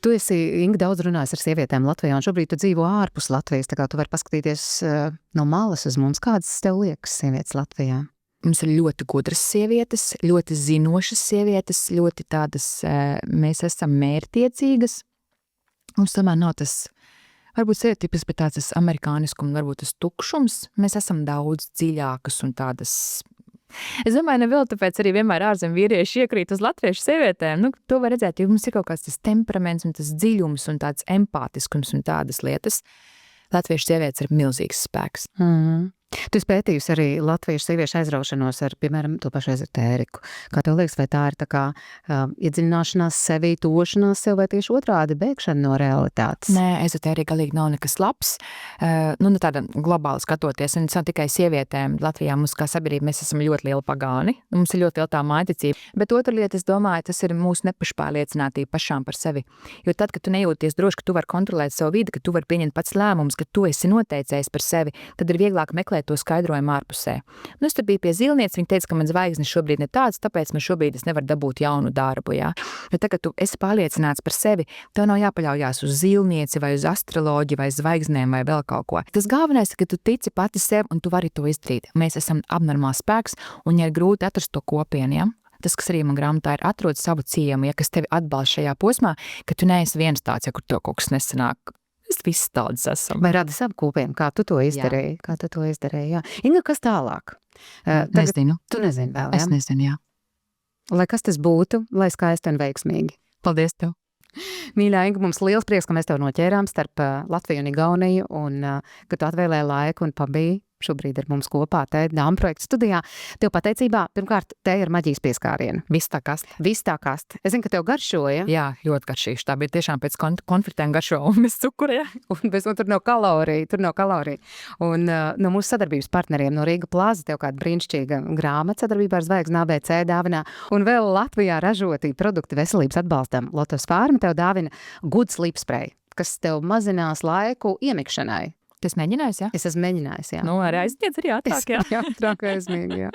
A: Tu esi, Inga, daudz runājis ar sievietēm Latvijā, un šobrīd tu dzīvo ārpus Latvijas, tā kā tu vari paskatīties no malas uz mums. Kādas tev liekas sievietes Latvijā?
B: Mums ir ļoti gudras sievietes, ļoti zinošas sievietes, ļoti tādas, mēs esam mērķtiecīgas. Mums tomēr nav tas, varbūt stereotips, bet tāds tas amerikāniskums, varbūt tas tukšums. Mēs esam daudz dziļākas un tādas. Es domāju, nevēl tāpēc arī vienmēr ārzem vīrieši iekrīt uz latviešu sievietēm. To var redzēt, jo mums ir kaut kāds tas temperaments un tas dziļums un tāds empātiskums un tādas lietas. Latviešu sievietes ir milzīgs spēks.
A: Tu esi pētījusi arī latviešu sieviešu aizraušanos ar, piemēram, to pašu ezotēriku. Kā tev liekas, vai tā ir tā kā iedziļināšanās sevī, tošanās sev, vai tieši otrādi bēgšana no realitātes?
B: Nē, ezotērija galīgi nav nekas labs. Tāda globāli skatoties, un tas tikai sievietēm. Latvijā mums kā sabiedrība, mēs esam ļoti lieli pagāni. Mums ir ļoti liela tā mājticība. Bet otra lieta, es domāju, tas ir mūsu nepašpārliecinātība pašām par sevi. Jo tad, kad tu nejūties droši, ka tu vari kontrolēt savu vidi, ka tu vari pieņemt pats lēmumus, ka tu esi noteicējis par sevi, tad ir vieglāk meklēt meklēt to skaidrojumu ārpusē. Nu, es tur biju pie zilnieces, viņa teica, ka man zvaigznes šobrīd ir tāds, tāpēc man šobrīd es nevaru dabūt jaunu darbu, jā. Bet tagad tu esi pārliecināts par sevi, tev nav jāpaļaujās uz zilnieci vai uz astroloģiju vai zvaigznēm vai vēl kaut ko. Tas galvenais ir, ka tu tici pati sev un tu vari to izdarīt. Mēs esam abnormāls spēks un ja ir grūti atrast to kopienu, ja? Tas, kas arī man grāmatā ir, atrod savu ciemu, ja kas tevi atbalsta šajā posmā, ka tu neesi viens tāds, ja kur tev kaut kas nesanāk. Mēs visi tādas esam.
A: Vai radi savu kopienu, kā tu to izdarīji? Kā tu to izdarīji, jā. Inga, kas tālāk?
B: Nezinu.
A: Tu nezini vēl, jā?
B: Es nezinu, jā.
A: Lai kas tas būtu, lai skaisti un veiksmīgi.
B: Paldies tev.
A: Mīļā Inga, mums liels prieks, ka mēs tev noķērām starp Latviju un Igauniju un ka tu atvēlēji laiku un pabiji šobrīd ar mums kopā te Dāmu projekta studijā. Tev pateicībā, pirmkārt, te ir maģijas pieskāriena.
B: Viss tā kaste.
A: Viss tā kaste. Es zinu, ka tev garšoja.
B: Jā, ļoti garšīši. Tā bija tiešām pēc konfitēm garšo un bez cukura, jā.
A: Un tur nav kaloriju, Un no mūsu sadarbības partneriem no Rīga Plaza tev kāda brīnišķīga grāmata sadarbībā ar Zvaigznes ABC dāvinā. Un vēl Latvijā ražotī produkti veselības atbalstam. Lotus Farma tev dāvina Good Sleep Spray, kas tev mazinās laiku iemikšanai.
B: Tas mēģinājis, jā?
A: Es esmu mēģinājis, jā.
B: Nu, arī aizniedz arī ātrāk, jā.
A: Jā, ātrāk aizmiegi, jā.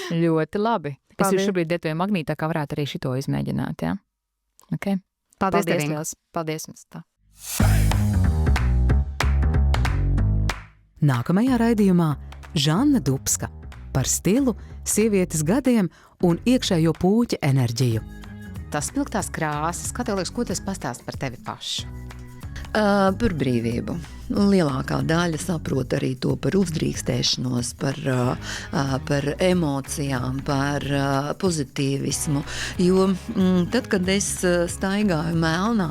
B: Ļoti labi. Es
A: Paldies.
B: jau šobrīd lietoju magnītā, kā varētu arī šito izmēģināt, jā. Okay.
A: Paldies tev, Inga.
B: liels. Paldies jums tā.
A: Nākamajā raidījumā Žanna Dubska par stilu, sievietes gadiem un iekšējo pūķa enerģiju. Tas spilgtās krāsas, kā tev liekas, ko tas pastāst par tevi pašu?
J: Par brīvību. Lielākā daļa saprot arī to par uzdrīkstēšanos, par emocijām, par pozitīvismu. Jo tad, kad es staigāju melnā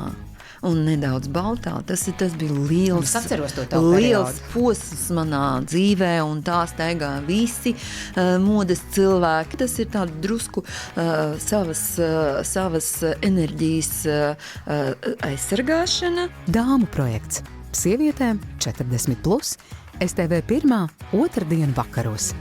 J: un nedaudz baltā, tas bija liels posms manā dzīvē, un tā staigā visi modes cilvēki. Tas ir tāda drusku savas enerģijas aizsargāšana.
A: Dāmu projekts. Sievietēm 40+, STV 1. otrdienu vakaros.